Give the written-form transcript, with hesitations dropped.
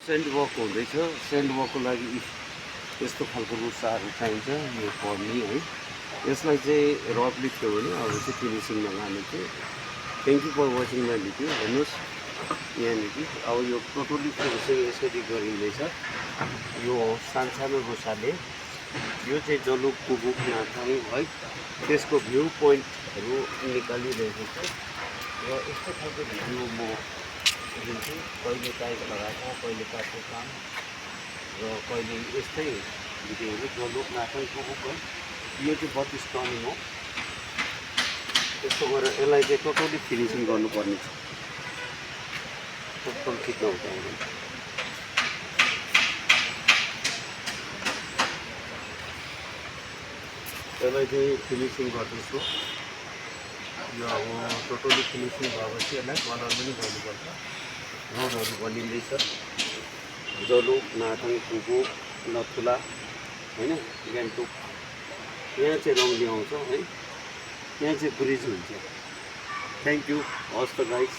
Send walk हुँदैछ। Send वकको लागि यस्तो खालको रुसाहरू चाहिन्छ यो पर्ने है। यसलाई चाहिँ रफली थियो भने अब चाहिँ फिनिसिङमा लाने थियो। Thank you for watching my video. हेर्नुहोस् यहाँनिर अब यो टोटली फिनिसिङ यसरी गरिँदैछ। यो सानसानो रुसाले यो चाहिँ जलुक कुबुक नाथाङ है त्यसको भ्यू पोइन्टहरू निकालिरहेको छ र यस्तो खालको भिडियो म दिन्छु। कहिले टाइप लगाएको, कहिले काट्ने काम र कहिले यस्तै भिडियोहरू जलुक नाथाङ कुबुक है। यो चाहिँ 32 टर्निङ हो। त्यस्तो गरेर यसलाई चाहिँ टोटली फिनिसिङ गर्नुपर्ने छ। टोटल ठिक नहुँदैन। यसलाई चाहिँ फिनिसिङ गर्दैछु। यो अब टोटली फिनिसिङ भएपछि यसलाई कलर पनि गर्नुपर्छ। रोडहरू बनिँदैछ। जलुक नाथाङ कुबुक नथुला होइन गान्तोक यहाँ चाहिँ रङ देखाउँछ है। यहाँ चाहिँ ब्रिज हुन्छ। Thank you. हस् त गाइस।